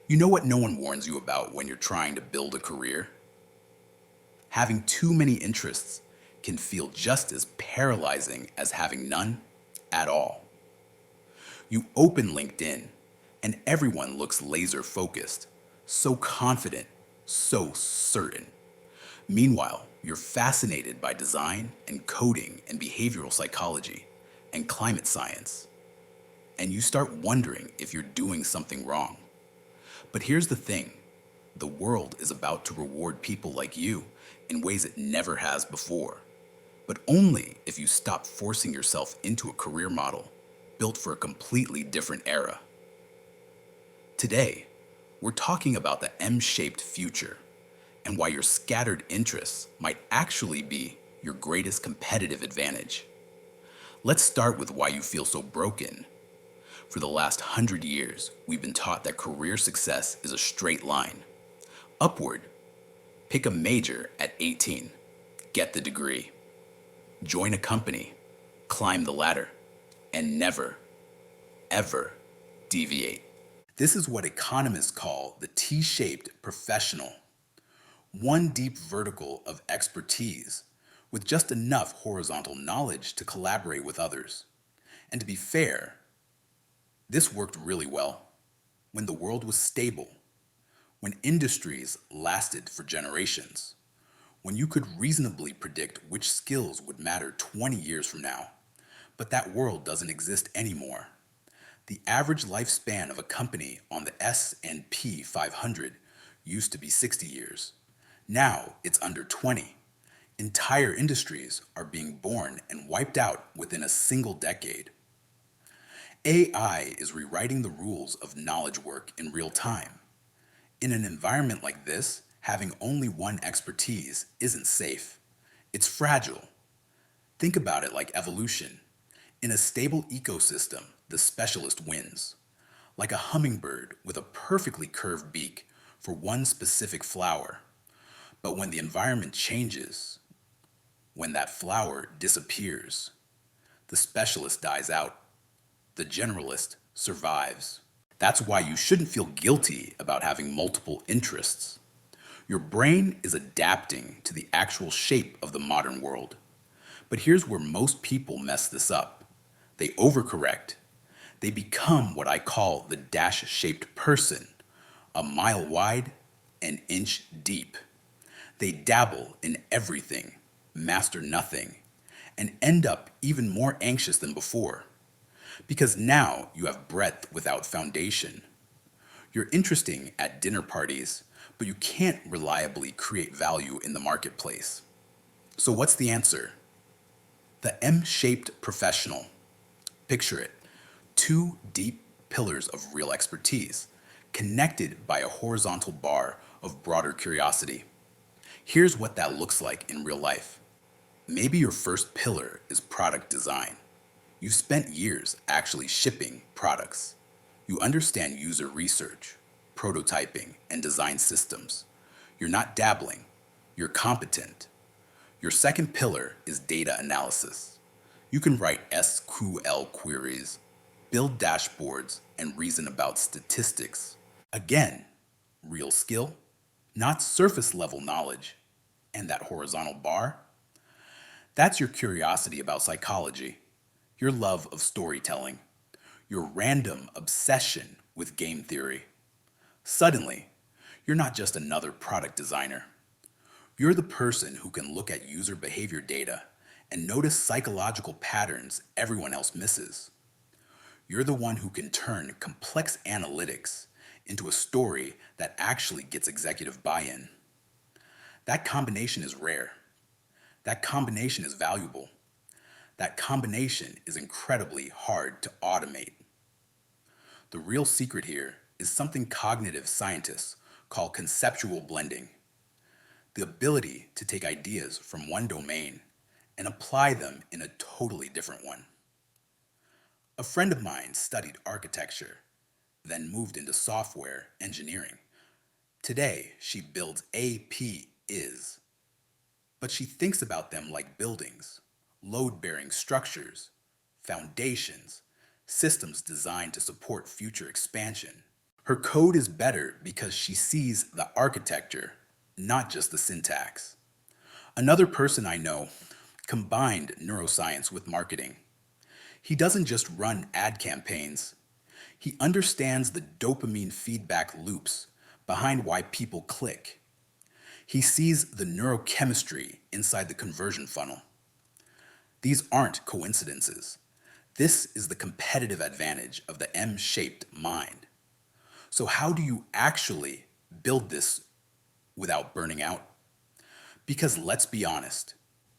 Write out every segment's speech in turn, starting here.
You know what no one warns you about when you're trying to build a career? Having too many interests can feel just as paralyzing as having none at all. You open LinkedIn, and everyone looks laser focused, so confident, so certain. Meanwhile, you're fascinated by design and coding and behavioral psychology and climate science, and you start wondering if you're doing something wrong. But here's the thing, the world is about to reward people like you in ways it never has before, but only if you stop forcing yourself into a career model built for a completely different era. Today, we're talking about the M-shaped future and why your scattered interests might actually be your greatest competitive advantage. Let's start with why you feel so broken. For the last 100 years, we've been taught that career success is a straight line. Upward. Pick a major at 18. Get the degree. Join a company. Climb the ladder. And never, ever deviate. This is what economists call the T-shaped professional. One deep vertical of expertise with just enough horizontal knowledge to collaborate with others. And to be fair, this worked really well when the world was stable, when industries lasted for generations, when you could reasonably predict which skills would matter 20 years from now. But that world doesn't exist anymore. The average lifespan of a company on the S&P 500 used to be 60 years. Now it's under 20. Entire industries are being born and wiped out within a single decade. AI is rewriting the rules of knowledge work in real time. In an environment like this, having only one expertise isn't safe. It's fragile. Think about it like evolution. In a stable ecosystem, the specialist wins. Like a hummingbird with a perfectly curved beak for one specific flower. But when the environment changes, when that flower disappears, the specialist dies out. The generalist survives. That's why you shouldn't feel guilty about having multiple interests. Your brain is adapting to the actual shape of the modern world. But here's where most people mess this up. They overcorrect. They become what I call the dash-shaped person, a mile wide, an inch deep. They dabble in everything, master nothing, and end up even more anxious than before. Because now you have breadth without foundation. You're interesting at dinner parties, but you can't reliably create value in the marketplace. So what's the answer? The M-shaped professional. Picture it. Two deep pillars of real expertise, connected by a horizontal bar of broader curiosity. Here's what that looks like in real life. Maybe your first pillar is product design. You've spent years actually shipping products. You understand user research, prototyping, and design systems. You're not dabbling. You're competent. Your second pillar is data analysis. You can write SQL queries, build dashboards, and reason about statistics. Again, real skill, not surface level knowledge. And that horizontal bar? That's your curiosity about psychology, your love of storytelling, your random obsession with game theory. Suddenly, you're not just another product designer. You're the person who can look at user behavior data and notice psychological patterns everyone else misses. You're the one who can turn complex analytics into a story that actually gets executive buy-in. That combination is rare. That combination is valuable. That combination is incredibly hard to automate. The real secret here is something cognitive scientists call conceptual blending. The ability to take ideas from one domain and apply them in a totally different one. A friend of mine studied architecture, then moved into software engineering. Today, she builds APIs, but she thinks about them like buildings, load-bearing structures, foundations, systems designed to support future expansion. Her code is better because she sees the architecture, not just the syntax. Another person I know combined neuroscience with marketing. He doesn't just run ad campaigns, he understands the dopamine feedback loops behind why people click. He sees the neurochemistry inside the conversion funnel. These aren't coincidences. This is the competitive advantage of the M-shaped mind. So how do you actually build this without burning out? Because let's be honest,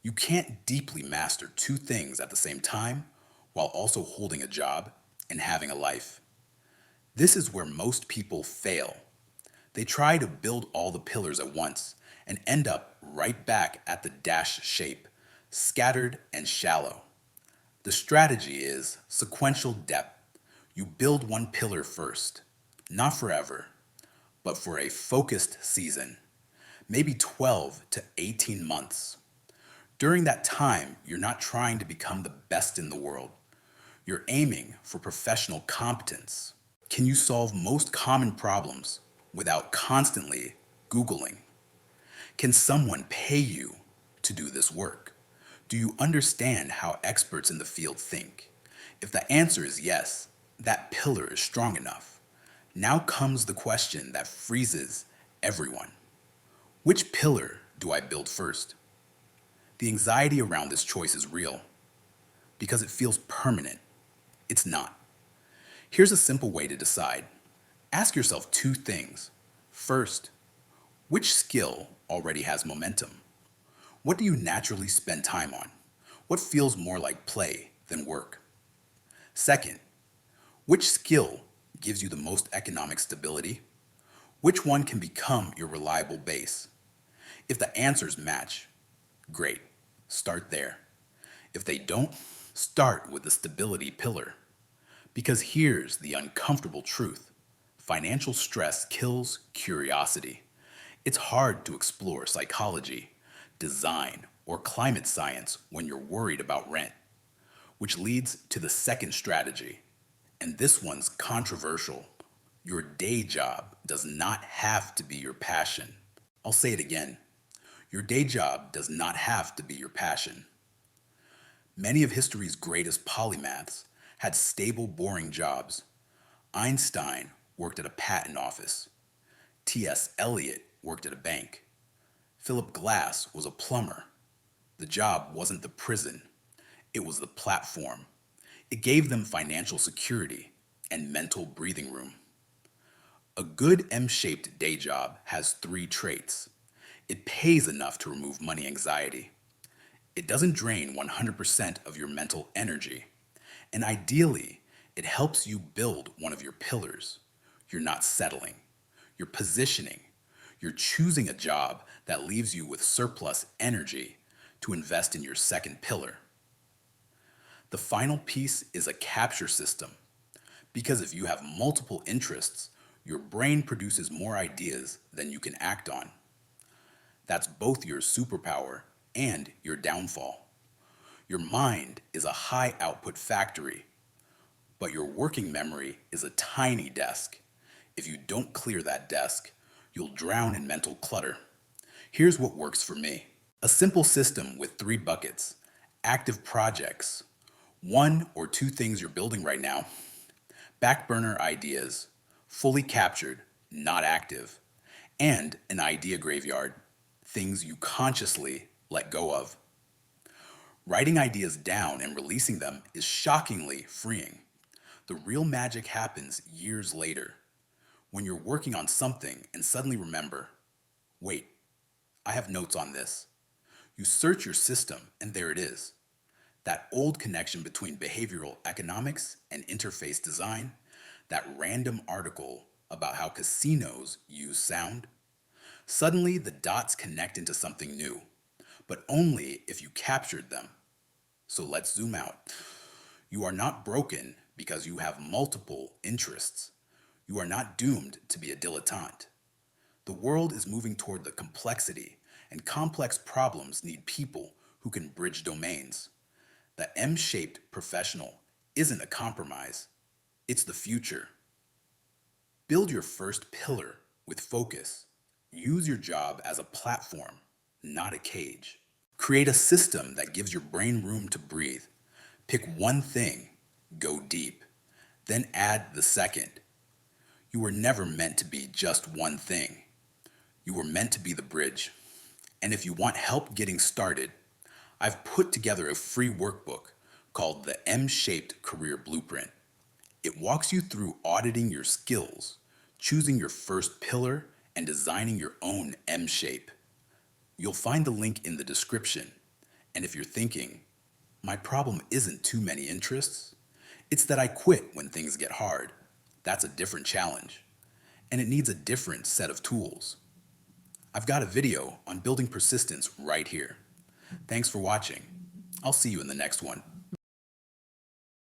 you can't deeply master two things at the same time while also holding a job and having a life. This is where most people fail. They try to build all the pillars at once and end up right back at the dash shape, scattered and shallow. The strategy is sequential depth. You build one pillar first, not forever, but for a focused season, maybe 12 to 18 months. During that time, you're not trying to become the best in the world. You're aiming for professional competence. Can you solve most common problems without constantly Googling? Can someone pay you to do this work? Do you understand how experts in the field think? If the answer is yes, that pillar is strong enough. Now comes the question that freezes everyone. Which pillar do I build first? The anxiety around this choice is real because it feels permanent. It's not. Here's a simple way to decide. Ask yourself two things. First, which skill already has momentum? What do you naturally spend time on? What feels more like play than work? Second, which skill gives you the most economic stability? Which one can become your reliable base? If the answers match, great, start there. If they don't, start with the stability pillar. Because here's the uncomfortable truth. Financial stress kills curiosity. It's hard to explore psychology, design, or climate science when you're worried about rent, which leads to the second strategy. And this one's controversial. Your day job does not have to be your passion. I'll say it again. Your day job does not have to be your passion. Many of history's greatest polymaths had stable, boring jobs. Einstein worked at a patent office. T.S. Eliot worked at a bank. Philip Glass was a plumber. The job wasn't the prison. It was the platform. It gave them financial security and mental breathing room. A good M-shaped day job has three traits. It pays enough to remove money anxiety. It doesn't drain 100% of your mental energy. And ideally, it helps you build one of your pillars. You're not settling. You're positioning. You're choosing a job that leaves you with surplus energy to invest in your second pillar. The final piece is a capture system. Because if you have multiple interests, your brain produces more ideas than you can act on. That's both your superpower and your downfall. Your mind is a high output factory, but your working memory is a tiny desk. If you don't clear that desk, you'll drown in mental clutter. Here's what works for me. A simple system with 3 buckets. Active projects. 1 or 2 things you're building right now. Back burner ideas. Fully captured, not active. And an idea graveyard. Things you consciously let go of. Writing ideas down and releasing them is shockingly freeing. The real magic happens years later, when you're working on something and suddenly remember, wait, I have notes on this. You search your system and there it is. That old connection between behavioral economics and interface design, that random article about how casinos use sound. Suddenly the dots connect into something new, but only if you captured them. So let's zoom out. You are not broken because you have multiple interests. You are not doomed to be a dilettante. The world is moving toward the complexity, and complex problems need people who can bridge domains. The M-shaped professional isn't a compromise. It's the future. Build your first pillar with focus. Use your job as a platform, not a cage. Create a system that gives your brain room to breathe. Pick one thing, go deep, then add the second. You were never meant to be just one thing. You were meant to be the bridge. And if you want help getting started, I've put together a free workbook called the M-Shaped Career Blueprint. It walks you through auditing your skills, choosing your first pillar, and designing your own M-shape. You'll find the link in the description. And if you're thinking, my problem isn't too many interests, it's that I quit when things get hard. That's a different challenge. And it needs a different set of tools. I've got a video on building persistence right here. Thanks for watching. I'll see you in the next one.